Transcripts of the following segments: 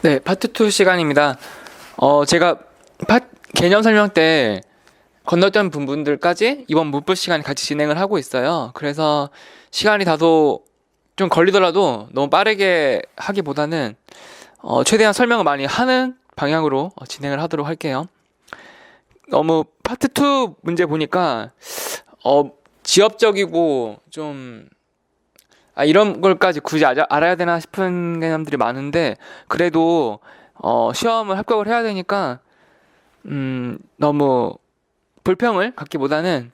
네, 파트 2 시간입니다. 제가 개념 설명 때 건너뛰었던 부분들까지 이번 문법 시간에 같이 진행을 하고 있어요. 그래서 시간이 다소 좀 걸리더라도 너무 빠르게 하기보다는 최대한 설명을 많이 하는 방향으로 진행을 하도록 할게요. 너무 파트 2 문제 보니까 지엽적이고 좀 이런 걸까지 굳이 알아야 되나 싶은 개념들이 많은데, 그래도 시험을 합격을 해야 되니까 너무 불평을 갖기보다는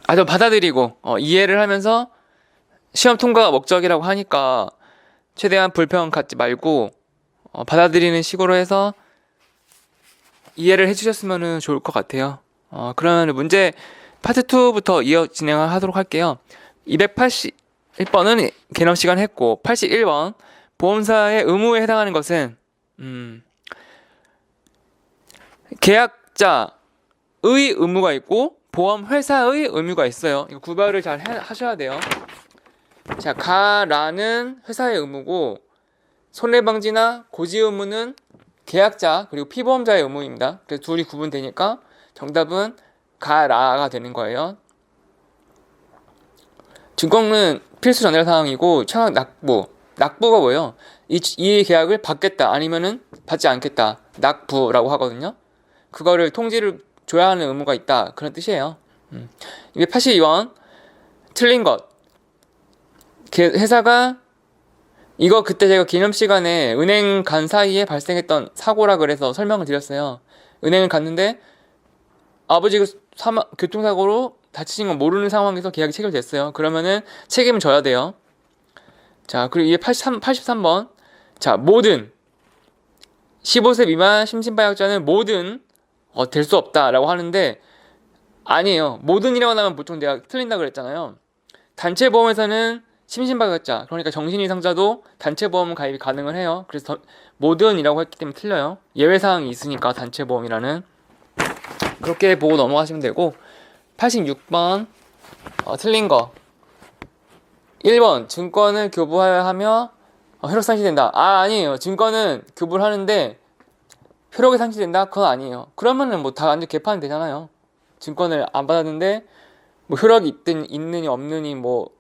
아주 받아들이고 이해를 하면서, 시험 통과가 목적이라고 하니까 최대한 불평 갖지 말고 받아들이는 식으로 해서 이해를 해주셨으면 좋을 것 같아요. 그러면 문제 파트 2부터 이어 진행을 하도록 할게요. 281번은 개념 시간 했고, 81번 보험사의 의무에 해당하는 것은 계약자의 의무가 있고 보험회사의 의무가 있어요. 이거 구별을 잘 하셔야 돼요. 자, 가라는 회사의 의무고 손해방지나 고지 의무는 계약자 그리고 피보험자의 의무입니다. 그래서 둘이 구분되니까 정답은 가라가 되는 거예요. 증권은 필수 전달 사항이고 청약 낙부가 뭐예요? 이 계약을 받겠다 아니면은 받지 않겠다, 낙부라고 하거든요. 그거를 통지를 줘야 하는 의무가 있다, 그런 뜻이에요. 282번 틀린 것. 회사가 이거 그때 제가 기념 시간에 은행 간 사이에 발생했던 사고라 그래서 설명을 드렸어요. 은행을 갔는데 아버지가 교통사고로 다치신 건 모르는 상황에서 계약이 체결됐어요. 그러면은 책임을 져야 돼요. 자, 그리고 이게 83번. 자, 모든 15세 미만 심신바약자는 모든 될 수 없다라고 하는데, 아니에요. 모든이라고 하면 보통 내가 틀린다 그랬잖아요. 단체보험에서는 심신바약자, 그러니까 정신이상자도 단체보험 가입이 가능을 해요. 그래서 모든이라고 했기 때문에 틀려요. 예외사항이 있으니까 단체보험이라는. 그렇게 보고 넘어가시면 되고, 86번 틀린 거. 1번 증권을 교부하여 하며 효력 상실된다. 아니에요. 증권은 교부를 하는데 효력이 상실된다? 그건 아니에요. 그러면은 뭐 다 완전 개판이 되잖아요. 증권을 안 받았는데 뭐 효력이 있느니 없느니 뭐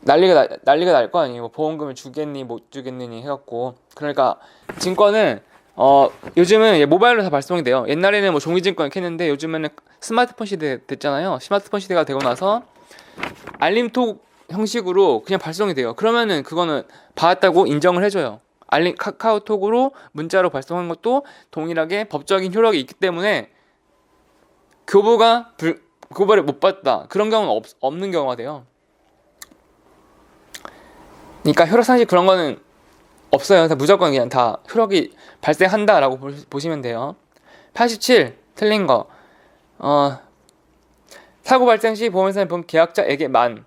난리가 날 거 아니에요. 뭐 보험금을 주겠니 못 주겠느니 해갖고. 그러니까 증권은 요즘은 모바일로 다 발송이 돼요. 옛날에는 뭐 종이증권 이렇게 했는데 요즘에는 스마트폰 시대 됐잖아요. 스마트폰 시대가 되고 나서 알림톡 형식으로 그냥 발송이 돼요. 그러면은 그거는 받았다고 인정을 해줘요. 카카오톡으로 문자로 발송한 것도 동일하게 법적인 효력이 있기 때문에 교부를 못 받다, 그런 경우는 없는 경우가 돼요. 그러니까 효력상실 그런 거는 없어요. 무조건 그냥 다 효력이 발생한다라고 보시면 돼요. 87 틀린 거. 사고 발생 시 보험회사는 보험 계약자에게만.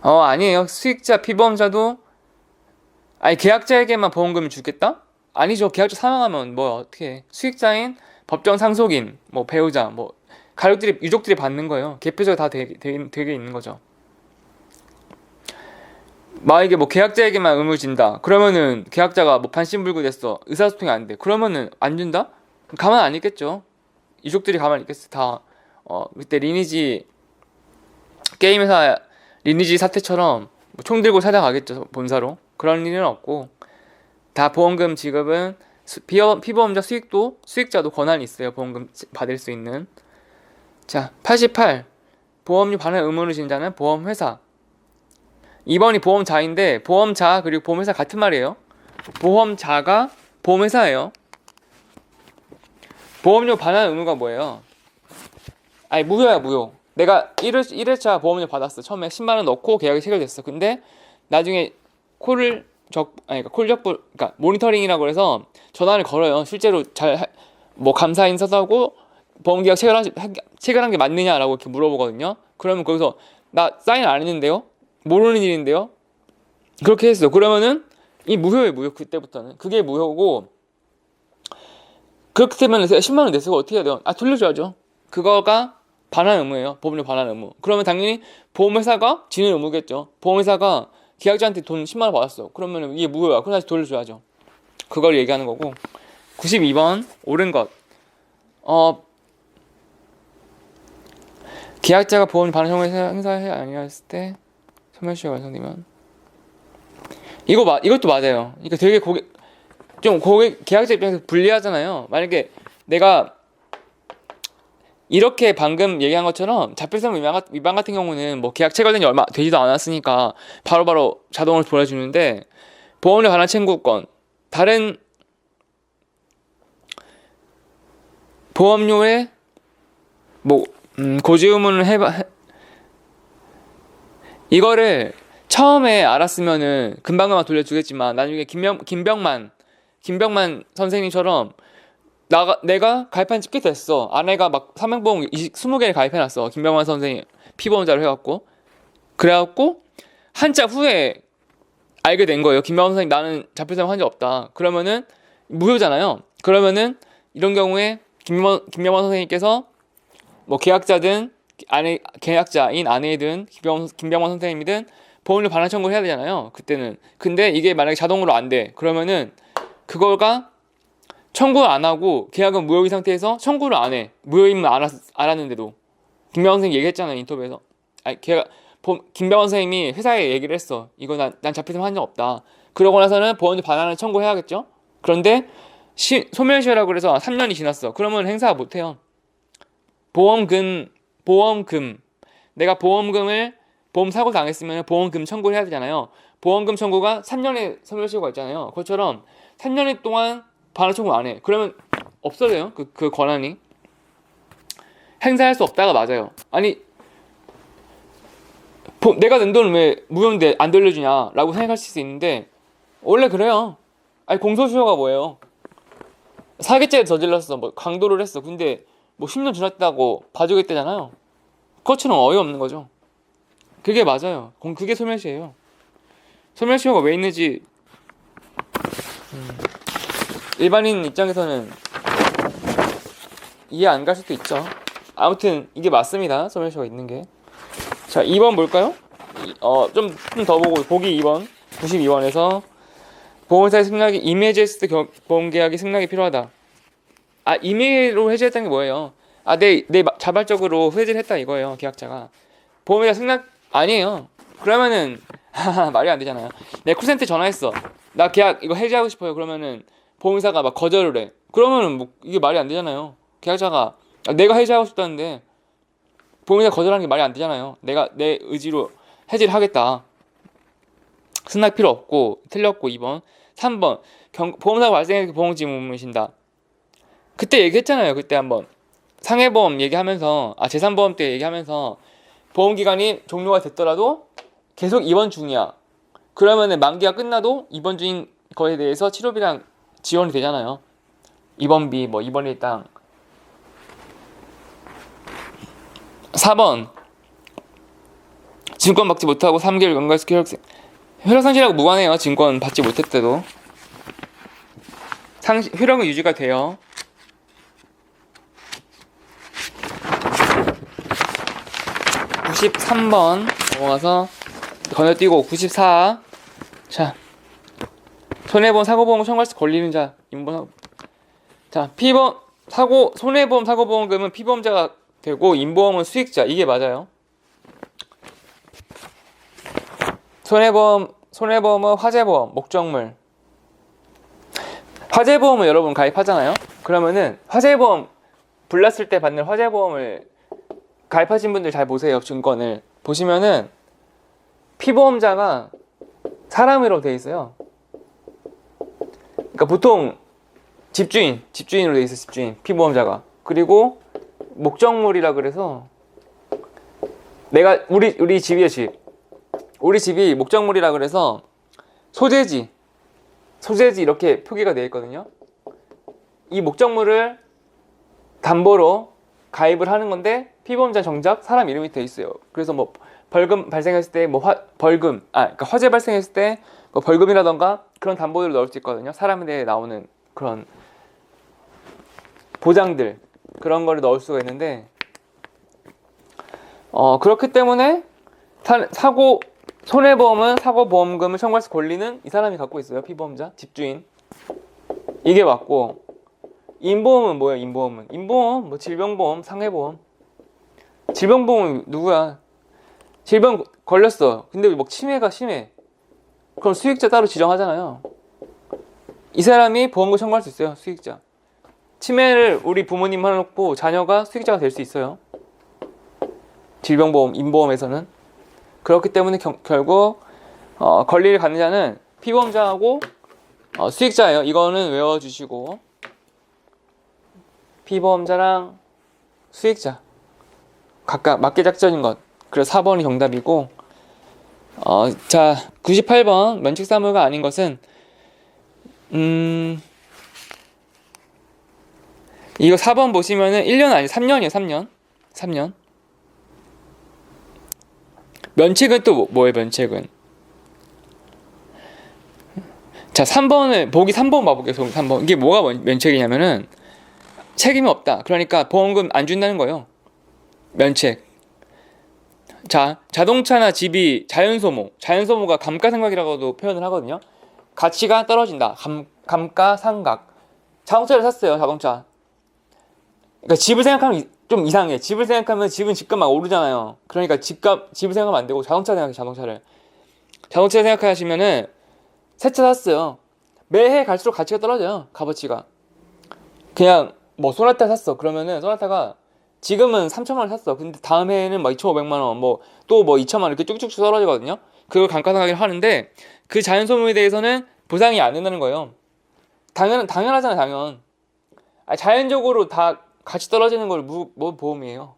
아니에요. 수익자 피보험자도 계약자에게만 보험금을 주겠다? 아니죠. 계약자 사망하면 뭐 어떻게 해. 수익자인 법정 상속인, 뭐 배우자, 뭐 유족들이 받는 거예요. 개표적으로 다 되게 있는 거죠. 만약에 뭐 계약자에게만 의무를 진다, 그러면은 계약자가 뭐 반신불구됐어, 의사소통이 안 돼, 그러면은 안 준다? 가만 안 있겠죠. 유족들이 가만 있겠어. 다 그때 게임회사 리니지 사태처럼 총 들고 찾아가겠죠, 본사로. 그런 일은 없고, 다 보험금 지급은 피보험자 수익자도 권한이 있어요. 보험금 받을 수 있는. 자, 88 보험료 반환 의무를 지는 자는 보험회사. 2번이 보험자인데 보험자 그리고 보험회사 같은 말이에요. 보험자가 보험회사예요. 보험료 반환 의무가 뭐예요? 무효야, 무효. 내가 1회차 보험료 받았어. 처음에 10만원 넣고 계약이 체결됐어. 근데 나중에 그러니까 모니터링이라고 해서 전화를 걸어요. 실제로 감사 인사도 하고 보험계약 체결한 게 맞느냐라고 이렇게 물어보거든요. 그러면 거기서 나 사인 안 했는데요? 모르는 일인데요? 그렇게 했어. 그러면은 무효예요, 무효. 그때부터는 그게 무효고, 그렇게 되면 10만원 냈으고 어떻게 해야 돼요? 돌려줘야죠. 그거가 반환 의무예요. 보험료 반환 의무. 그러면 당연히 보험회사가 지는 의무겠죠. 보험회사가 계약자한테 돈 10만 원 받았어. 그러면 이게 무효야. 그럼 다시 돌려줘야죠. 그걸 얘기하는 거고. 92번 옳은 것. 계약자가 보험 반환 청구에 행사해 아니었을 때 소멸시효가 완성되면 이것도 맞아요. 그러니까 되게 계약자 입장에서 불리하잖아요. 만약에 내가 이렇게 방금 얘기한 것처럼 자필성 위반 같은 경우는 뭐 계약 체결된 지 얼마 되지도 않았으니까 바로바로 자동으로 보내주는데, 보험료 반환 청구권, 다른 보험료에 뭐 고지의문을 이거를 처음에 알았으면은 금방금방 돌려주겠지만, 나중에 김병만 선생님처럼 내가 가입한 지 꽤 됐어. 아내가 막 사명보험 20개를 가입해놨어. 김병만 선생님 피보험자로 해갖고. 그래갖고 한참 후에 알게 된 거예요. 김병만 선생님 나는 자필성 한 적 없다. 그러면은 무효잖아요. 그러면은 이런 경우에 김병만 선생님께서 뭐 계약자인 아내이든 김병만 선생님이든 보험료 반환 청구를 해야 되잖아요. 그때는. 근데 이게 만약에 자동으로 안 돼. 그러면은 그거가 청구를 안 하고 계약은 무효인 상태에서 청구를 안 해. 무효임을 알았는데도. 김병만 선생님 얘기했잖아요, 인터뷰에서. 김병만 선생님이 회사에 얘기를 했어. 이거 난 자필성 한 적 없다. 그러고 나서는 보험료 반환을 청구해야겠죠. 그런데 소멸시효라고 그래서 3년이 지났어. 그러면 행사 못 해요. 보험금 내가 보험 사고 당했으면 보험금 청구를 해야 되잖아요. 보험금 청구가 3년의 소멸시효가 있잖아요. 그것처럼 3년 동안 반환 청구 안 해. 그러면 없어져요. 그 권한이. 행사할 수 없다가 맞아요. 아니, 내가 낸 돈을 왜 무효인데 안 돌려주냐 라고 생각하실 수 있는데, 원래 그래요. 아니, 공소시효가 뭐예요? 사기죄 저질렀어. 뭐 강도를 했어. 근데 뭐 10년 지났다고 봐주겠다잖아요. 그것처럼 어이없는 거죠. 그게 맞아요. 그게 소멸시효예요. 소멸시효가 왜 있는지 일반인 입장에서는 이해 안 갈 수도 있죠. 아무튼 이게 맞습니다. 소멸시효가 있는 게. 자, 2번 볼까요? 좀 더 보기 2번 92번에서 보험사의 승낙이 임의해제 했을 때 보험계약이 승낙이 필요하다. 임의로 해제했다는 게 뭐예요? 내 자발적으로 해제를 했다 이거예요. 계약자가. 보험회사 승낙 아니에요. 그러면은 말이 안 되잖아요. 내가 콜센터 전화했어. 나 계약 이거 해제하고 싶어요. 그러면은 보험회사가 막 거절을 해. 그러면은 뭐 이게 말이 안 되잖아요. 계약자가 내가 해제하고 싶다는데 보험회사 거절하는 게 말이 안 되잖아요. 내가 내 의지로 해제를 하겠다. 승낙 필요 없고. 틀렸고. 2번. 3번 보험사고 발생해서 보험금 물으신다. 그때 얘기했잖아요. 그때 한번 상해보험 얘기하면서 재산보험 때 얘기하면서 보험기간이 종료가 됐더라도 계속 입원 중이야. 그러면은 만기가 끝나도 입원 중인 거에 대해서 치료비랑 지원이 되잖아요. 입원비 뭐 입원일당. 4번 증권 받지 못하고 3개월 연가해서 효력상실하고 무관해요. 증권 받지 못했대도 효력은 유지가 돼요. 93번 넘어가서 건너뛰고 94. 자, 손해보험 사고보험 청구할 수 걸리는 자 인보사고. 자, 손해보험 사고보험금은 피보험자가 되고 인보험은 수익자. 이게 맞아요. 손해보험은 화재보험, 목적물. 화재보험을 여러분 가입하잖아요. 그러면은 화재보험 불났을 때 받는 화재보험을 가입하신 분들 잘 보세요. 증권을 보시면은 피보험자가 사람으로 돼 있어요. 그러니까 보통 집주인으로 돼 있어. 집주인 피보험자가. 그리고 목적물이라 그래서 내가 우리 집이에요. 우리 집이 목적물이라 그래서 소재지 이렇게 표기가 되어 있거든요. 이 목적물을 담보로 가입을 하는 건데 피보험자 정작 사람 이름이 되어 있어요. 그래서 뭐 벌금 발생했을 때 그러니까 화재 발생했을 때 뭐 벌금이라던가 그런 담보들을 넣을 수 있거든요. 사람에 대해 나오는 그런 보장들, 그런 거를 넣을 수가 있는데 그렇기 때문에 손해보험은 사고보험금을 청구할 수 권리는 이 사람이 갖고 있어요. 피보험자, 집주인. 이게 맞고, 인보험은 뭐예요? 인보험 뭐 질병보험, 상해보험. 질병보험은 누구야? 질병 걸렸어. 근데 뭐 치매가 심해. 그럼 수익자 따로 지정하잖아요. 이 사람이 보험금 청구할 수 있어요. 수익자. 치매를 우리 부모님 해놓고 자녀가 수익자가 될 수 있어요. 질병보험, 인보험에서는. 그렇기 때문에 결국 권리를 갖는 자는 피보험자하고 수익자예요. 이거는 외워주시고, 피보험자랑 수익자 각각 맞게 작전인 것. 그래서 4번이 정답이고, 자 98번 면책사무가 아닌 것은 이거 4번 보시면은 1년 아니 3년이에요. 3년. 면책은 또 뭐예요? 면책은 자 3번을 보기 3번 봐볼게요. 3번 이게 뭐가 면책이냐면은 책임이 없다. 그러니까 보험금 안 준다는 거예요. 면책. 자 자동차나 집이 자연소모가 감가상각이라고도 표현을 하거든요. 가치가 떨어진다. 감가상각. 자동차를 샀어요. 자동차. 그러니까 집을 생각하면 좀 이상해. 집을 생각하면 집은 집값 막 오르잖아요. 그러니까 집을 생각하면 안 되고 자동차 생각해. 자동차 생각하시면은 새 차 샀어요. 매해 갈수록 가치가 떨어져요. 값어치가. 그냥 뭐 소나타 샀어. 그러면은 소나타가 지금은 3천만 원 샀어. 근데 다음 해에는 막 2,500만 원, 또 2천만 원 이렇게 쭉쭉 떨어지거든요. 그걸 감가상각을 하는데 그 자연소모에 대해서는 보상이 안 된다는 거예요. 당연하잖아요. 자연적으로 다 가치 떨어지는 걸 뭐 보험이에요.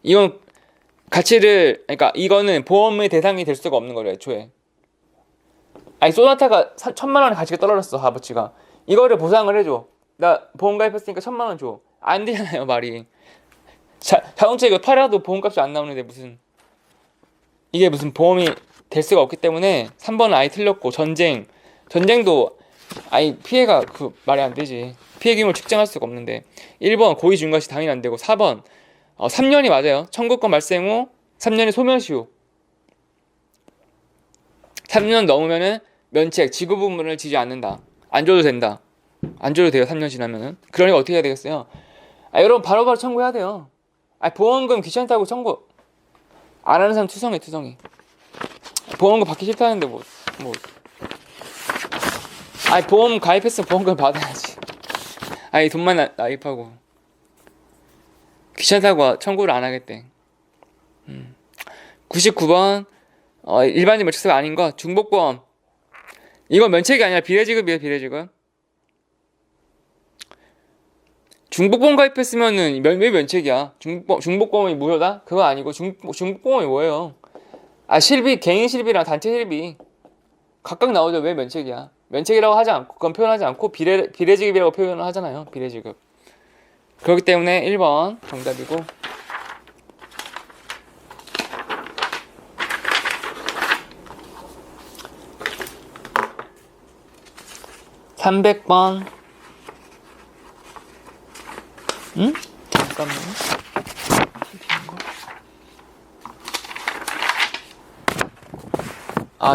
이건 그러니까 이거는 보험의 대상이 될 수가 없는 거예요, 애초에. 소나타가 1,000만 원의 가치가 떨어졌어, 값어치가. 이거를 보상을 해줘. 나 보험 가입했으니까 1,000만 원 줘. 안 되잖아요, 말이. 자동차 이거 팔아도 보험값이 안 나오는데 이게 무슨 보험이 될 수가 없기 때문에 3번은 아예 틀렸고, 전쟁도 피해가 말이 안 되지. 피해 규모를 측정할 수가 없는데. 1번 고의 중과시 당연히 안 되고, 4번 3년이 맞아요. 청구권 발생 후 3년의 소멸시 후 3년 넘으면은 면책, 지급 부분을 지지 않는다. 안 줘도 된다. 안 줘도 돼요. 3년 지나면은. 그러니까 어떻게 해야 되겠어요? 여러분 바로바로 청구해야 돼요. 보험금 귀찮다고 청구 안 하는 사람 투성이. 보험금 받기 싫다는데 보험 가입했으면 보험금 받아야지. 돈만 나입하고 귀찮다고 청구를 안 하겠대. 99번 일반적 면책사가 아닌 거 중복보험. 이건 면책이 아니라 비례지급이에요. 비례지급. 중복보험 가입했으면은 왜 면책이야? 중복보험이 무효다? 그거 아니고 중복보험이 뭐예요? 실비, 개인 실비랑 단체 실비 각각 나오죠. 왜 면책이야? 면책이라고 하지 않고, 그건 표현하지 않고 비례지급이라고 표현을 하잖아요. 비례지급. 그렇기 때문에 1번 정답이고, 300번. 응? 잠깐만요.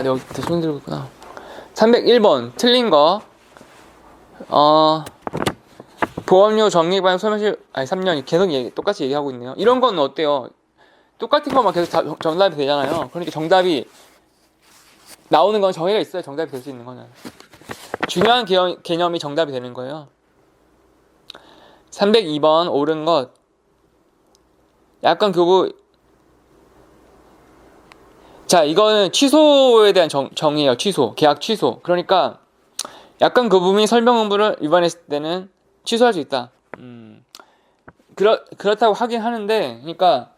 네, 여기 손 들고 있구나. 301번 틀린 거. 보험료 적립반 소멸시 3년 계속 똑같이 얘기하고 있네요. 이런 건 어때요? 똑같은 것만 계속 정답이 되잖아요. 그러니까 정답이 나오는 건 정의가 있어야 정답이 될 수 있는 거는. 중요한 개념이 정답이 되는 거예요. 302번 옳은 것. 약간 자, 이거는 취소에 대한 정의예요. 계약 취소. 그러니까 약간 그 부분이 설명 의무를 위반했을 때는 취소할 수 있다. 그렇다고 하긴 하는데, 그러니까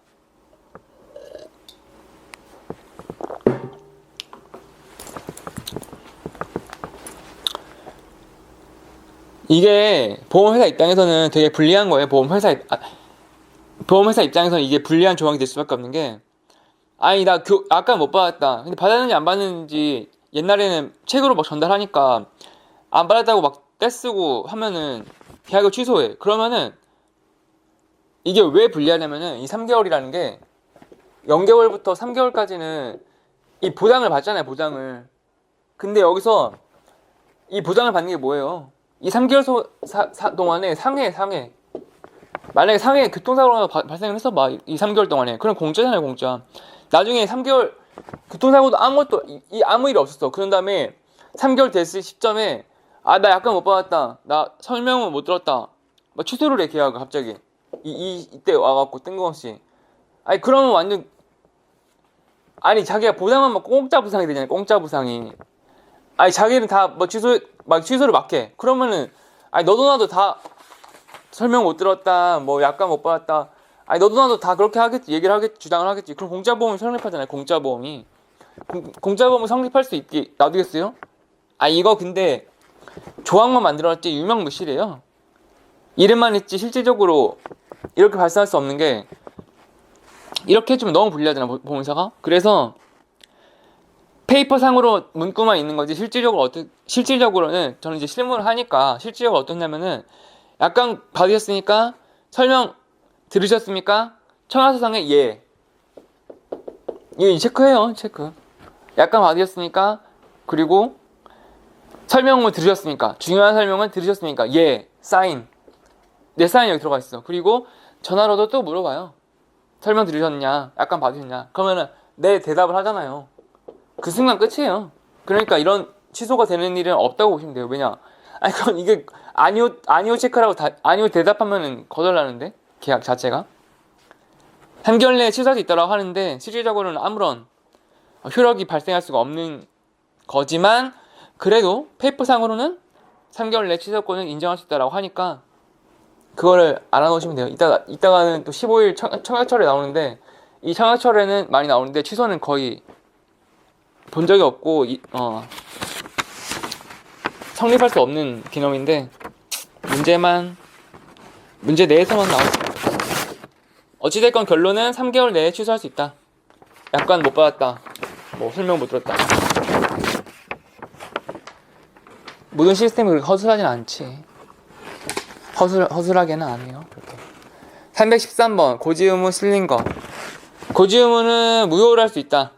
이게 보험회사 입장에서는 되게 불리한 거예요. 보험회사 입장에서는 이게 불리한 조항이 될 수밖에 없는 게, 나 아까 못 받았다. 근데 받았는지 안 받았는지 옛날에는 책으로 막 전달하니까 안 받았다고 막 떼쓰고 하면은 계약을 취소해. 그러면은 이게 왜 불리하냐면은 이 3개월이라는 게 0개월부터 3개월까지는 이 보장을 받잖아요, 보장을. 근데 여기서 이 보장을 받는 게 뭐예요? 이 3개월 동안에 상해. 만약에 상해 교통사고가 발생을 했어 봐, 이 3개월 동안에. 그럼 공짜잖아요, 공짜. 나중에 3개월 교통사고도 아무 일이 없었어. 그런 다음에 3개월 됐을 시점에 나 약간 못 받았다. 나 설명을 못 들었다. 막 취소를 해, 계약을 갑자기. 이때 와갖고 뜬금없이. 아니, 그러면 완전, 아니, 자기가 보장만 막 공짜 부상이 되잖아요, 공짜 부상이. 아니, 자기는 다 뭐 취소를 막 해. 그러면은, 아니, 너도 나도 다 설명 못 들었다, 뭐 약간 못 받았다. 아니, 너도 나도 다 그렇게 하겠지, 얘기를 하겠지, 주장을 하겠지. 그럼 공짜보험이 성립하잖아요, 공짜보험이. 공짜보험이 성립할 수 있게 놔두겠어요? 아, 이거 근데 조항만 만들어놨지 유명무실이에요. 이름만 있지 실질적으로 이렇게 발생할 수 없는 게, 이렇게 해주면 너무 불리하잖아, 보험사가. 그래서 페이퍼상으로 문구만 있는 거지 실질적으로는 저는 이제 실무를 하니까 실질적으로 어떠냐면은, 약간 받으셨으니까 설명 들으셨습니까? 청하서상의 예. 이거 체크해요, 체크. 약간 받으셨으니까, 그리고 설명을 들으셨습니까? 중요한 설명은 들으셨습니까? 예. 사인. 내 사인 여기 들어가 있어. 그리고 전화로도 또 물어봐요. 설명 들으셨냐? 약간 받으셨냐? 그러면은 네, 대답을 하잖아요. 그 순간 끝이에요. 그러니까 이런 취소가 되는 일은 없다고 보시면 돼요. 왜냐? 아니, 그건 이게 아니오 체크라고 아니오 대답하면은 거절하는데, 계약 자체가 3개월 내에 취소할 수 있다고 하는데 실질적으로는 아무런 효력이 발생할 수가 없는 거지만, 그래도 페이퍼상으로는 3개월 내 취소권을 인정할 수 있다고 하니까 그거를 알아놓으시면 돼요. 이따가는 또 15일 청약철에 나오는데, 이 청약철에는 많이 나오는데 취소는 거의 본 적이 없고 성립할 수 없는 개념인데, 문제 내에서만 나왔습니다. 어찌됐건 결론은 3개월 내에 취소할 수 있다. 약관 못 받았다, 뭐 설명 못 들었다. 모든 시스템이 그렇게 허술하진 않지. 허술하게는 안 해요, 그렇게. 313번 고지 의무 실린 거. 고지 의무는 무효를 할 수 있다.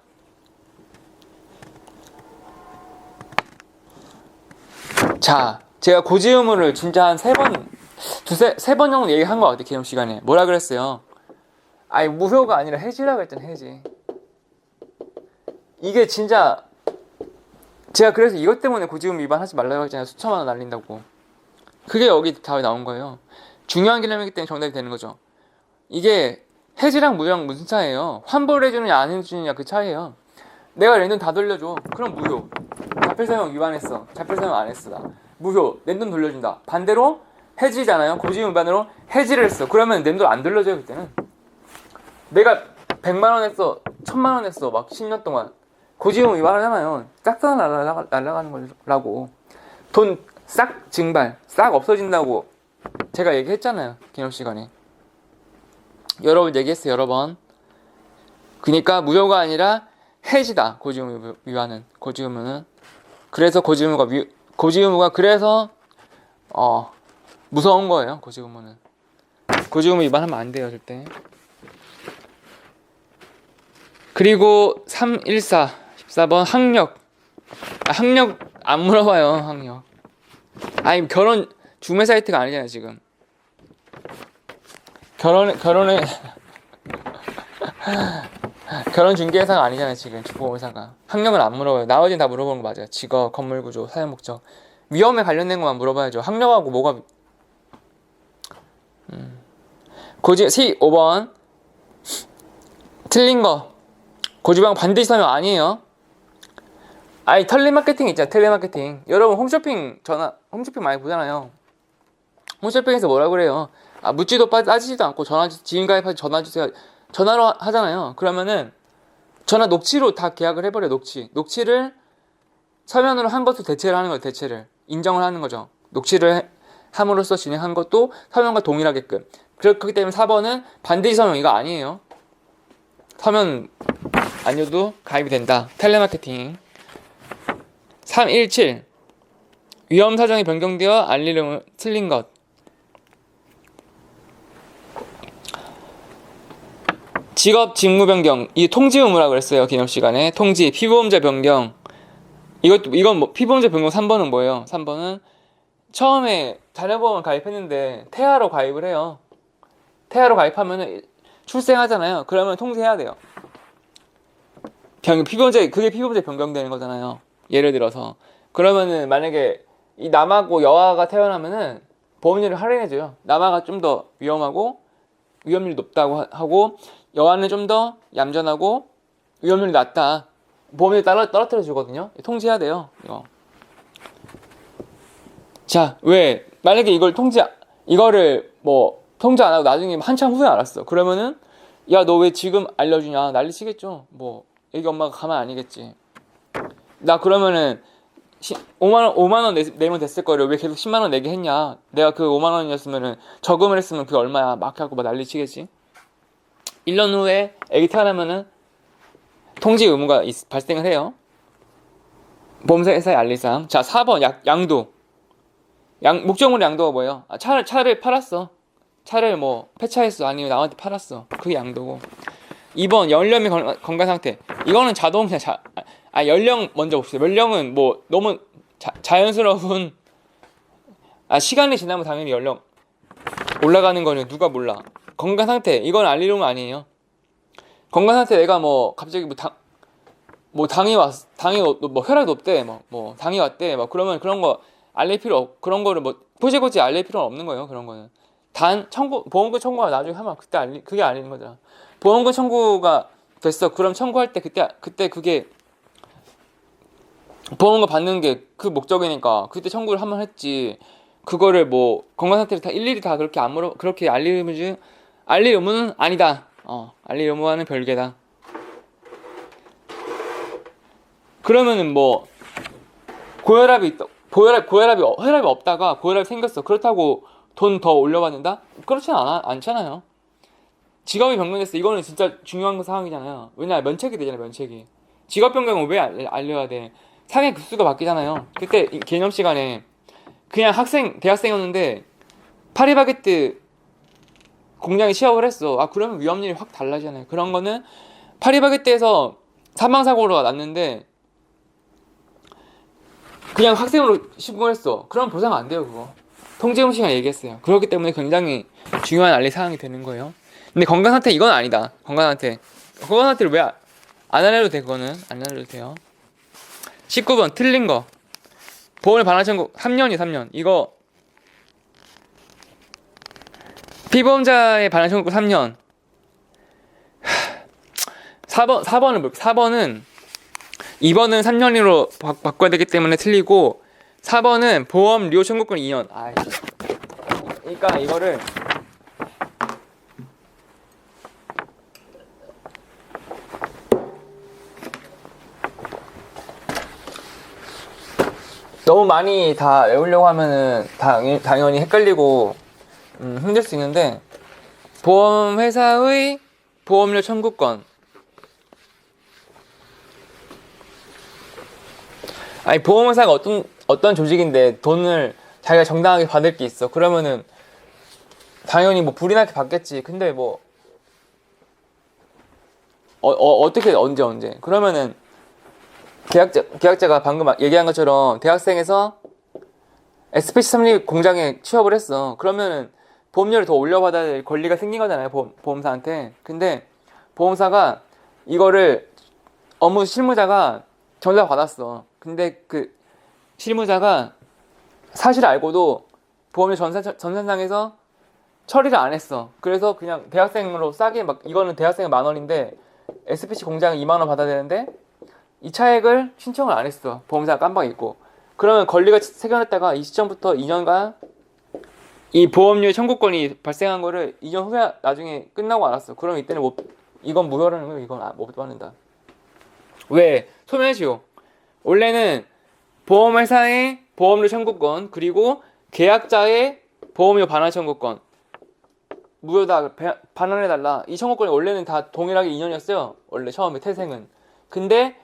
자, 제가 고지 의무를 진짜 한 3번 정도 얘기한 것 같아요, 개념 시간에. 뭐라 그랬어요? 아니, 무효가 아니라 해지라고 했잖아, 해지. 이게 진짜, 제가 그래서 이것 때문에 고지 의무 위반하지 말라고 했잖아요. 수천만 원 날린다고. 그게 여기 답이 나온 거예요. 중요한 개념이기 때문에 정답이 되는 거죠. 이게 해지랑 무효랑 무슨 차이예요? 환불을 해주느냐 안 해주느냐 그 차이예요. 내가 내 돈 다 돌려줘. 그럼 무효. 자필사용 위반했어. 자필사용 안 했어. 나 무효. 내 돈 돌려준다. 반대로 해지잖아요. 고지 위반으로 해지를 했어. 그러면 내 돈 안 돌려줘요. 그때는 내가 100만원 했어, 1000만원 했어, 막 10년 동안 고지 의무 위반하잖아요. 싹 다 날아가는 거라고. 돈 싹 증발, 싹 없어진다고 제가 얘기했잖아요, 기념 시간에. 여러 번 얘기했어요, 여러 번. 그러니까 무효가 아니라 해지다, 고지 의무 위반은. 고지 의무는. 그래서 고지 의무가 그래서 무서운 거예요, 고지 의무는. 고지 의무 위반하면 안 돼요, 절대. 그리고 14번 학력. 학력 안 물어봐요, 학력. 아니, 결혼 중매 사이트가 아니잖아요, 지금. 결혼 중개회사가 아니잖아요, 지금. 주보회사가. 학력을 안 물어봐요. 나머지는 다 물어보는 거 맞아요. 직업, 건물 구조, 사용 목적. 위험에 관련된 것만 물어봐야죠. 학력하고 뭐가. 고지 5번 틀린 거. 고지방 반드시 설명 아니에요. 아니, 텔레마케팅 있잖아, 텔레마케팅. 여러분 홈쇼핑 많이 보잖아요. 홈쇼핑에서 뭐라 그래요? 묻지도 따지지도 않고 지인 가입하지 전화 주세요. 전화로 하잖아요. 그러면은 전화 녹취로 다 계약을 해버려요. 녹취를 서면으로 한 것도 대체를 하는 거예요. 대체를 인정을 하는 거죠. 녹취를 함으로써 진행한 것도 서면과 동일하게끔. 그렇기 때문에 4번은 반드시 서면 이거 아니에요. 서면 아니어도 가입이 된다. 텔레마케팅. 317 위험 사정이 변경되어 알리는 틀린 것. 직업 직무 변경, 이 통지 의무라 그랬어요. 기념 시간에. 통지, 피보험자 변경. 이건 뭐, 피보험자 변경 3번은 뭐예요? 3번은 처음에 자녀보험을 가입했는데 태아로 가입을 해요. 태아로 가입하면은 출생하잖아요. 그러면 통지해야 돼요. 그게 피보험자 변경되는 거잖아요. 예를 들어서. 그러면은 만약에 이 남하고 여아가 태어나면은 보험료를 할인해줘요. 남아가 좀 더 위험하고 위험률이 높다고 하고 여아는 좀 더 얌전하고 위험률이 낮다. 보험료를 떨어뜨려 주거든요. 통지해야 돼요. 이거. 자, 왜 만약에 이거를 뭐 통지 안 하고 나중에 한참 후에 알았어. 그러면은 야, 너 왜 지금 알려주냐? 난리치겠죠. 뭐 애기 엄마가 가만 아니겠지. 나 그러면은 5만 원 내면 됐을 거를 왜 계속 10만 원 내게 했냐? 내가 그 5만 원이었으면은 저금을 했으면 그게 얼마야? 막 하고 막 난리치겠지. 1년 후에 애기 태어나면은 통지 의무가 발생을 해요. 보험사에 알릴 사항. 자, 4번 양도. 목적물 양도가 뭐예요? 차를 팔았어. 차를 뭐 폐차했어. 아니면 남한테 팔았어. 그게 양도고. 2번 연령 및 건강 상태. 이거는 자동 그냥 연령 먼저 봅시다. 연령은 뭐 너무 자연스러운 시간이 지나면 당연히 연령 올라가는 거는 누가 몰라. 건강 상태 이건 알리는 거 아니에요. 건강 상태 내가 뭐 갑자기 당이 뭐 혈압이 높대 뭐 당이 왔대 뭐 그러면 그런 거 알릴 필요 그런 거를 뭐 굳이 알릴 필요는 없는 거예요. 그런 거는 단 보험금 청구가 나중에 하면 그게 알리는 거잖아. 보험금 청구가 됐어. 그럼 청구할 때 그때 그게 보험금 받는 게 그 목적이니까 그때 청구를 한번 했지. 그거를 뭐 건강 상태를 다 일일이 다 그렇게 알릴 의무는 아니다. 알릴 의무와는 별개다. 그러면은 뭐 혈압이 없다가 고혈압이 생겼어. 그렇다고 돈 더 올려받는다? 그렇진 않잖아요. 직업이 변경됐어. 이거는 진짜 중요한 사항이잖아요. 왜냐 면책이 되잖아요. 면책이. 직업 변경은 왜 알려야 돼? 상해 급수가 바뀌잖아요. 그때 개념 시간에 그냥 대학생이었는데 파리바게뜨 공장에 취업을 했어. 그러면 위험률이 확 달라지잖아요. 그런 거는 파리바게뜨에서 사망사고가 났는데 그냥 학생으로 신고를 했어. 그럼 보상 안 돼요, 그거. 통지금 시간에 얘기했어요. 그렇기 때문에 굉장히 중요한 알릴 사항이 되는 거예요. 근데 건강상태 이건 아니다. 건강상태를 왜 안 알려도 돼, 그거는. 안 알려도 돼요. 19번 틀린 거. 보험을 반환 청구 3년. 이거 피보험자의 반환 청구 3년. 4번은 2번은 3년으로 바꿔야 되기 때문에 틀리고 4번은 보험 리오 청구권 2년. 그러니까 이거를 너무 많이 다 외우려고 하면은 당연히 헷갈리고 힘들 수 있는데 보험회사의 보험료 청구권. 보험회사가 어떤 조직인데 돈을 자기가 정당하게 받을 게 있어. 그러면은 당연히 뭐 불이 나게 받겠지. 근데 뭐 어떻게 언제 그러면은 계약자가 방금 얘기한 것처럼 대학생에서 SPC 삼립 공장에 취업을 했어. 그러면은 보험료를 더 올려받아야 될 권리가 생긴 거잖아요. 보험사한테. 근데 보험사가 이거를 실무자가 전화 받았어. 근데 그 실무자가 사실 알고도 보험료 전산상에서 처리를 안 했어. 그래서 그냥 대학생으로 싸게 이거는 대학생은 10,000원인데 SPC 공장은 20,000원 받아야 되는데 이 차액을 신청을 안 했어. 보험사가 깜빡 잊고. 그러면 권리가 생겨났다가 이 시점부터 2년간 이 보험료 청구권이 발생한 거를 2년 후에 나중에 끝나고 알았어. 그럼 이때는 이건 무효라는 거예요. 이건 못 받는다. 왜? 소멸시효. 원래는 보험회사의 보험료 청구권 그리고 계약자의 보험료 반환 청구권 무효다. 반환해달라. 이 청구권이 원래는 다 동일하게 2년이었어요. 원래 처음에 태생은. 근데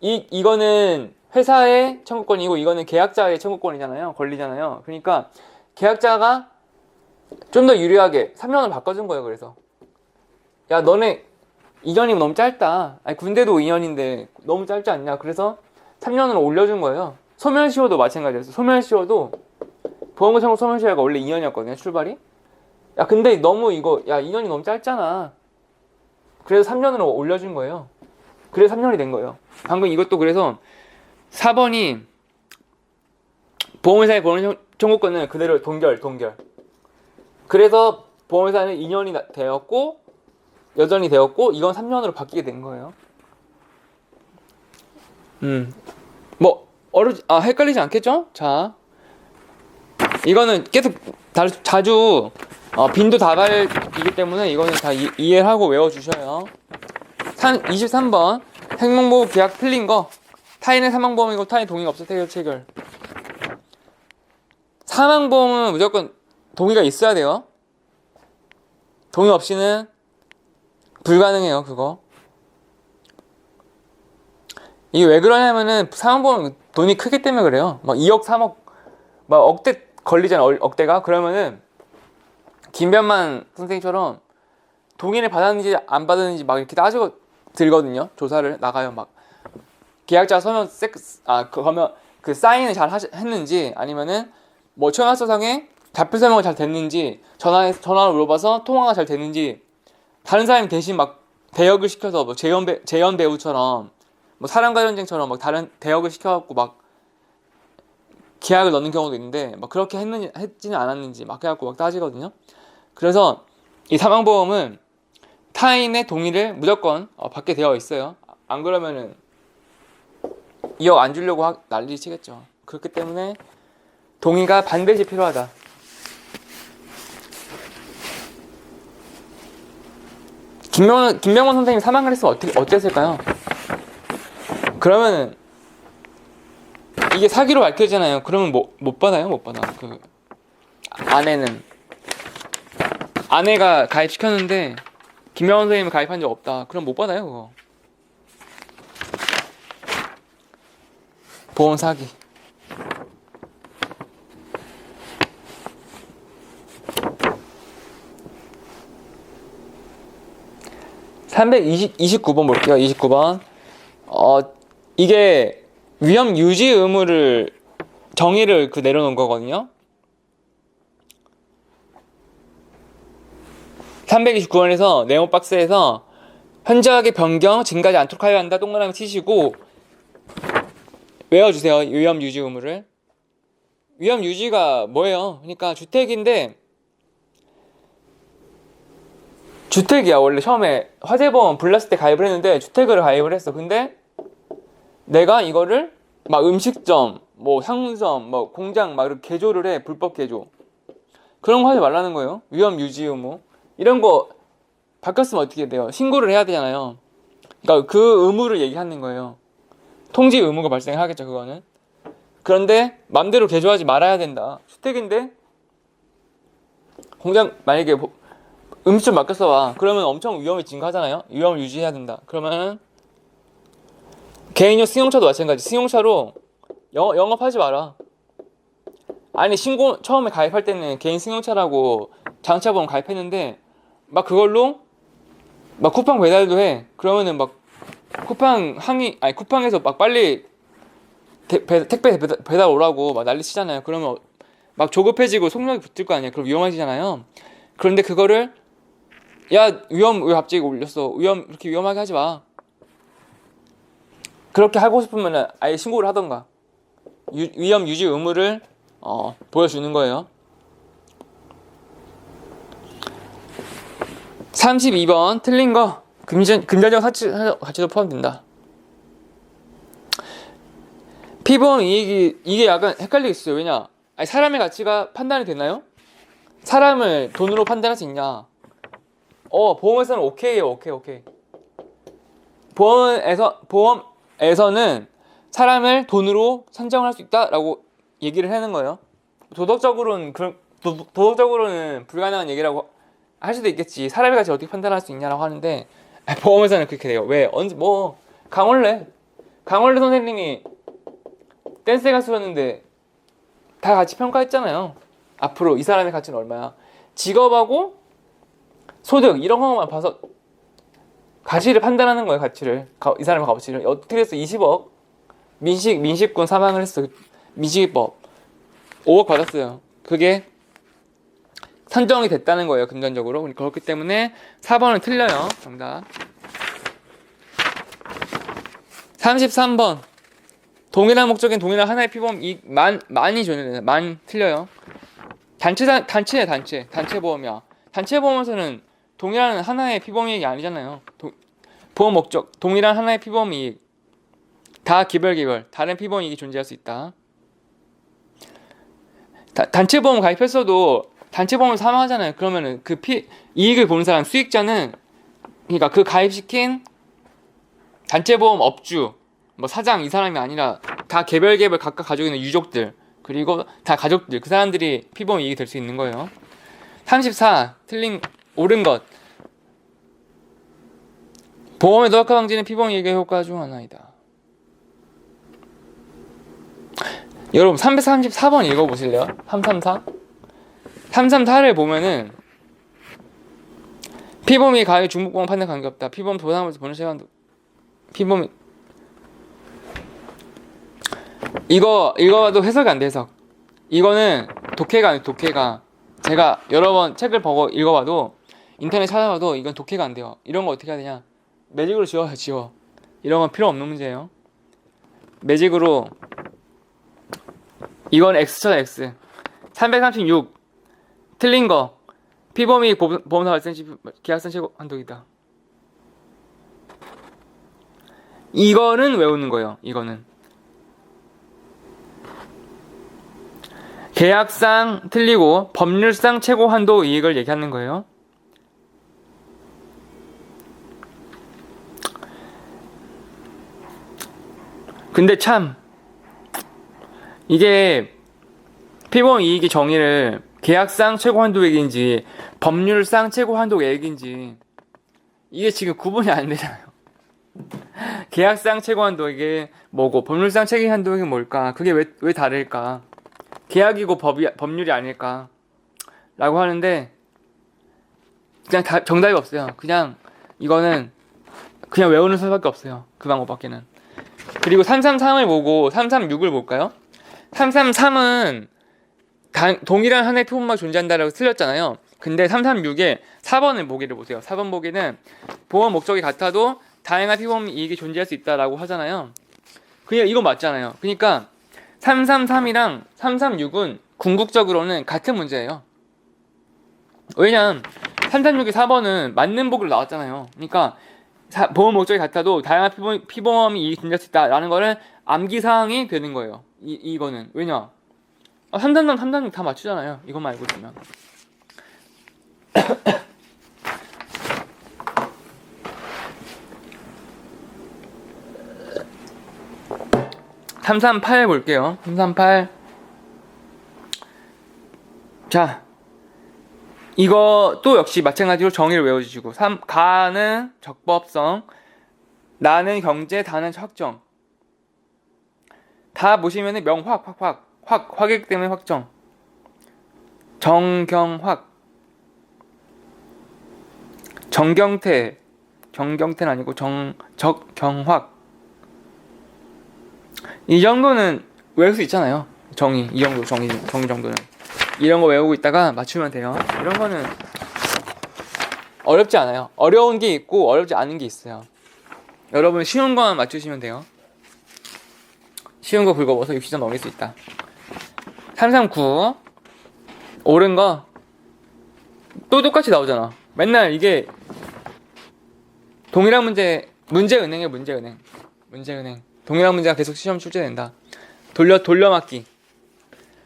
이거는 회사의 청구권이고 이거는 계약자의 청구권이잖아요. 권리잖아요. 그러니까 계약자가 좀 더 유리하게 3년을 바꿔준 거예요. 그래서 야 너네 2년이 너무 짧다. 아니, 군대도 2년인데 너무 짧지 않냐. 그래서 3년으로 올려준 거예요. 소멸시효도 마찬가지였어요. 소멸시효도 보험금 청구 소멸시효가 원래 2년이었거든요. 출발이. 야, 근데 너무 이거, 야, 2년이 너무 짧잖아. 그래서 3년으로 올려준 거예요. 그래서 3년이 된 거예요. 방금 이것도 그래서 4번이 보험회사의 보험 청구권은 그대로 동결. 그래서 보험회사는 2년이 되었고, 여전히 되었고, 이건 3년으로 바뀌게 된 거예요. 헷갈리지 않겠죠? 자, 이거는 계속 자주 빈도 다발이기 때문에 이거는 다 이해를 하고 외워주셔요. 23번 생명보호 계약 틀린 거. 타인의 사망보험이고 타인 동의가 없어 체결. 사망보험은 무조건 동의가 있어야 돼요. 동의 없이는 불가능해요. 그거. 이게 왜 그러냐면은 사망보험 돈이 크기 때문에 그래요. 막 2억 3억 막 억대 걸리잖아. 억대가. 그러면은 김변만 선생님처럼 동의를 받았는지 안 받았는지 막 이렇게 따지고 들거든요. 조사를 나가요. 막 계약자 서면 그러면 그 사인을 잘 했는지 아니면은 뭐 청약서상에 자표 설명이 잘 됐는지 전화로 물어봐서 통화가 잘 됐는지 다른 사람이 대신 막 대역을 시켜서 뭐 재연 배우처럼 뭐 사랑과 전쟁처럼 막 다른 대역을 시켜갖고 막 계약을 넣는 경우도 있는데 막 그렇게 했지는 않았는지 막 해갖고 막 따지거든요. 그래서 이 사망보험은 타인의 동의를 무조건 받게 되어 있어요. 안 그러면은 2억 안 주려고 난리 치겠죠. 그렇기 때문에 동의가 반드시 필요하다. 김병원 선생님 사망을 했으면 어땠을까요? 그러면은 이게 사기로 밝혀지잖아요. 그러면 못 받아요? 못 받아. 그 아내가 가입시켰는데 김병원 선생님이 가입한 적 없다. 그럼 못 받아요, 그거. 보험 사기. (329번) 볼게요. 29번. 이게 위험 유지 의무를 정의를 내려놓은 거거든요. 329번에서 네모 박스에서 현저하게 변경, 증가하지 않도록 하여야 한다. 동그라미 치시고 외워주세요. 위험 유지 의무를. 위험 유지가 뭐예요? 그러니까 주택인데 주택이야. 원래 처음에 화재보험 불났을 때 가입을 했는데 주택을 가입을 했어. 근데 내가 이거를 막 음식점, 뭐 상점, 뭐 공장 막 이렇게 개조를 해. 불법 개조. 그런 거 하지 말라는 거예요. 위험 유지 의무. 이런 거 바뀌었으면 어떻게 돼요? 신고를 해야 되잖아요. 그러니까 그 의무를 얘기하는 거예요. 통지 의무가 발생하겠죠, 그거는. 그런데 맘대로 개조하지 말아야 된다. 주택인데 공장 만약에 음식점 맡겼어 와. 그러면 엄청 위험이 증가하잖아요. 위험을 유지해야 된다. 그러면은 개인용 승용차도 마찬가지. 승용차로 영업하지 마라. 아니 처음에 가입할 때는 개인 승용차라고 자동차 보험 가입했는데 막 그걸로 막 쿠팡 배달도 해. 그러면은 막 쿠팡에서 막 빨리 택배 배달 오라고 막 난리 치잖아요. 그러면 막 조급해지고 속력이 붙을 거 아니야. 그럼 위험하잖아요. 그런데 그거를 야 위험 왜 갑자기 올렸어? 그렇게 위험하게 하지 마. 그렇게 하고 싶으면 아예 신고를 하던가. 위험 유지 의무를 보여주는 거예요. 32번 틀린 거 금전적 가치도 포함된다. 피보험 이익이 이게 약간 헷갈리겠어요. 왜냐? 아니, 사람의 가치가 판단이 되나요? 사람을 돈으로 판단할 수 있냐? 보험에서는 오케이예요. 오케이. 보험에서는 사람을 돈으로 산정할 수 있다라고 얘기를 하는 거예요. 도덕적으로는 불가능한 얘기라고 할 수도 있겠지. 사람의 가치 어떻게 판단할 수 있냐라고 하는데 보험에서는 그렇게 돼요. 왜? 강원래 선생님이 댄스 가수였는데 다 같이 평가했잖아요. 앞으로 이 사람의 가치는 얼마야? 직업하고 소득 이런 것만 봐서 가치를 판단하는 거예요. 가치를. 이 사람의 값어치를. 어떻게 됐어? 20억. 민식군 사망을 했어. 민식이법 5억 받았어요. 그게 산정이 됐다는 거예요. 금전적으로. 그렇기 때문에 4번은 틀려요. 정답. 33번. 동일한 목적인 동일한 하나의 피보험 만이 존재된다. 만 틀려요. 단체 보험이야. 단체 보험에서는 동일한 하나의 피보험 이익이 아니잖아요. 보험 목적 동일한 하나의 피보험 이익 다 기별 다른 피보험 이익이 존재할 수 있다. 단체 보험 가입했어도 단체 보험을 사망하잖아요. 그러면은 그 이익을 보는 사람 수익자는 그러니까 그 가입시킨 단체 보험 업주 뭐 사장 이 사람이 아니라 다 개별 각각 가지고 있는 유족들 그리고 다 가족들 그 사람들이 피보험 이익이 될 수 있는 거예요. 34 옳은 것. 보험의 노약화 방지는 피보험 이익의 효과 중 하나이다. 여러분 334번 읽어보실래요? 334 334를 보면은 피보험이 가입 중복보험 판단 관계없다. 피보험 도상하면서 보는 시간 피보험 이거 읽어봐도 해석이 안 돼. 해석 이거는 독해가 아니에요. 독해가 제가 여러 번 책을 보고 읽어봐도 인터넷 찾아봐도 이건 독해가 안 돼요. 이런 거 어떻게 해야 되냐? 매직으로 지워. 이런 건 필요 없는 문제예요. 매직으로 이건 X잖아. X 336 틀린 거 피보험이 보험사 발생 시 계약상 최고 한도이다. 이거는 외우는 거예요. 이거는 계약상 틀리고 법률상 최고 한도 이익을 얘기하는 거예요. 근데 참 이게 피보험 이익의 정의를 계약상 최고 한도 이익인지 법률상 최고 한도 이익인지 이게 지금 구분이 안 되잖아요. 계약상 최고 한도 이익이 뭐고 법률상 최고 한도 이익이 뭘까? 그게 왜 다를까? 계약이고 법률이 아닐까? 라고 하는데 그냥 정답이 없어요. 그냥 이거는 그냥 외우는 수밖에 없어요. 그 방법밖에는. 그리고 333을 보고 336을 볼까요? 333은 동일한 하나의 피보험만 존재한다라고 틀렸잖아요. 근데 336에 4번을 보기를 보세요. 4번 보기는 보험 목적이 같아도 다양한 피보험 이익이 존재할 수 있다라고 하잖아요. 그냥 이거 맞잖아요. 그러니까 333이랑 336은 궁극적으로는 같은 문제예요. 왜냐면 336의 4번은 맞는 보기로 나왔잖아요. 그러니까 보험 목적이 같아도 다양한 피보험이 이익이 존재할 수 있다라는 거는 암기사항이 되는 거예요. 이거는 왜냐? 336 다 맞추잖아요. 이것만 알고 있으면. 338 볼게요. 338. 자, 이거 또 역시 마찬가지로 정의를 외워주시고 가는 적법성, 나는 경제, 다는 확정. 다 보시면은 확이기 때문에 확정. 정경확. 정경태는 아니고 적경확. 이 정도는 외울 수 있잖아요. 정의 정도는. 이런 거 외우고 있다가 맞추면 돼요. 이런 거는 어렵지 않아요. 어려운 게 있고 어렵지 않은 게 있어요. 여러분 쉬운 거만 맞추시면 돼요. 쉬운 거 긁어봐서 60점 넘길 수 있다. 339 옳은 거 또 똑같이 나오잖아. 맨날 이게 동일한 문제은행이에요. 문제은행 동일한 문제가 계속 시험 출제된다. 돌려막기.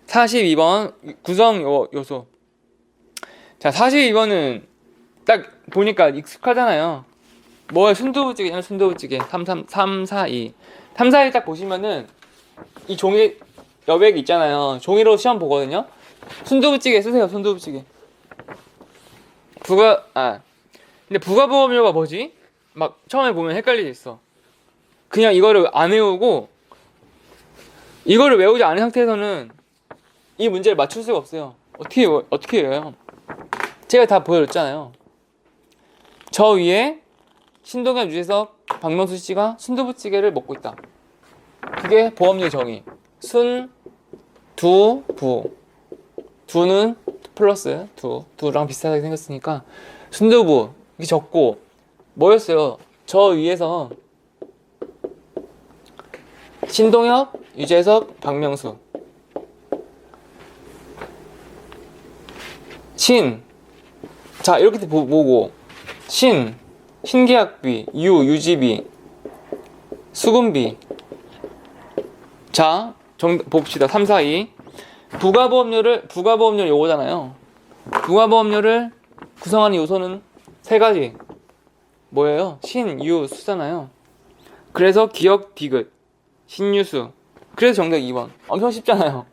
42번 구성 요소. 자, 42번은 딱 보니까 익숙하잖아요. 뭐야, 순두부찌개냐, 순두부찌개. 342 딱 보시면은 이 종이 여백이 있잖아요. 종이로 시험 보거든요. 순두부찌개 쓰세요. 순두부찌개. 근데 부가보험료가 뭐지? 막 처음에 보면 헷갈릴 수 있어. 그냥 이거를 안 외우고 이거를 외우지 않은 상태에서는 이 문제를 맞출 수가 없어요. 어떻게 외워요? 제가 다 보여줬잖아요. 저 위에 신동엽, 유재석, 박명수 씨가 순두부찌개를 먹고 있다. 그게 보험료 정의. 순, 두, 부. 두는 플러스 두랑 비슷하게 생겼으니까 순두부 이게 적고 뭐였어요? 저 위에서 신동엽, 유재석, 박명수. 자 이렇게 보고 신계약비, 유지비, 수금비. 자 봅시다. 3, 4, 2. 부가보험료를 요거잖아요. 부가보험료를 구성하는 요소는 세 가지. 뭐예요? 신, 유, 수잖아요. 그래서 기역, 디귿, 신유수. 그래서 정답 2번. 엄청 쉽잖아요.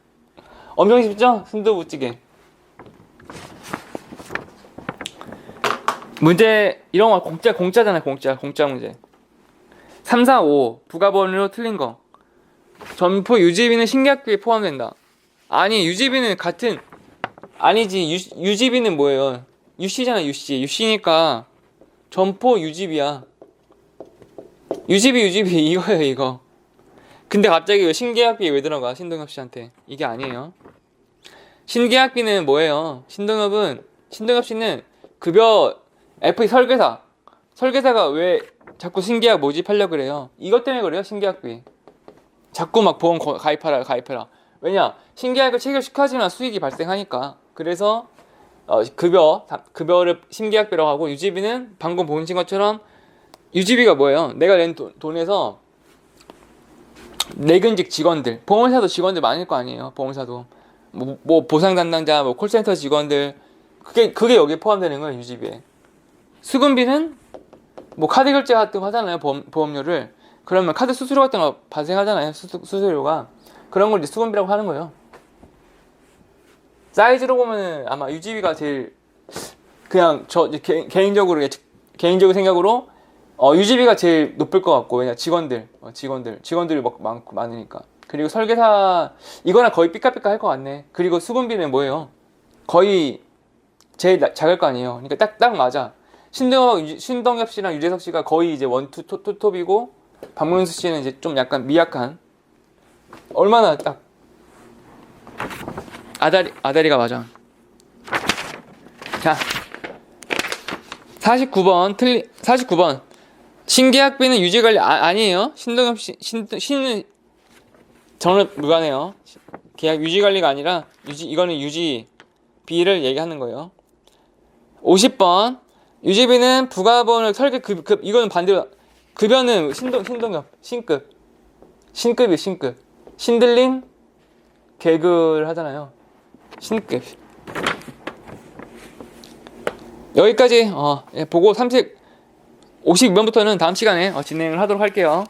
엄청 쉽죠? 순두부찌개. 문제 이런 거 공짜잖아요. 공짜 문제. 3, 4, 5 부가보험료로 틀린 거. 점포 유지비는 신계약비에 포함된다. 아니 유지비는 아니지. 유지비는 뭐예요? 유씨잖아. 유씨니까 점포 유지비야. 유지비 이거예요. 이거. 근데 갑자기 왜 신계약비 왜 들어가? 신동엽 씨한테. 이게 아니에요. 신계약비는 뭐예요? 신동엽 씨는 급여 FA 설계사가 왜 자꾸 신계약 모집하려고 그래요? 이것 때문에 그래요. 신계약비. 자꾸 막 보험 가입하라. 왜냐? 신계약을 체결시켜야지만 수익이 발생하니까. 그래서 급여를 신계약비라고 하고, 유지비는 방금 보신 것처럼 유지비가 뭐예요? 내가 낸 돈에서 내근직 직원들, 보험사도 직원들 많을 거 아니에요. 보험사도 뭐 보상 담당자, 뭐 콜센터 직원들, 그게 여기에 포함되는 거예요. 유지비에. 수금비는 뭐 카드 결제 같은 거 하잖아요. 보험료를. 그러면 카드 수수료 같은 거 발생하잖아요. 수수료가. 그런 걸 이제 수금비라고 하는 거예요. 사이즈로 보면은 아마 유지비가 제일, 그냥 개인적으로 생각으로 유지비가 제일 높을 것 같고. 왜냐? 직원들이 많으니까. 그리고 설계사 이거랑 거의 삐까삐까 할 것 같네. 그리고 수금비는 뭐예요? 거의 제일 작을 거 아니에요. 그러니까 딱 맞아. 신동엽 씨랑 유재석 씨가 거의 이제 투톱이고, 박명수 씨는 이제 좀 약간 미약한. 얼마나 딱 아다리가 맞아. 자, 49번. 신계약비는 유지관리 아니에요. 신동엽 씨는 저는 무관해요. 계약 유지관리가 아니라 이거는 유지비를 얘기하는 거예요. 50번. 유지비는 부가보험료 설계 이거는 반대로. 급여는 신동엽 신급이에요. 신들린 개그를 하잖아요. 신급. 여기까지 보고 52번부터는 다음 시간에 진행을 하도록 할게요.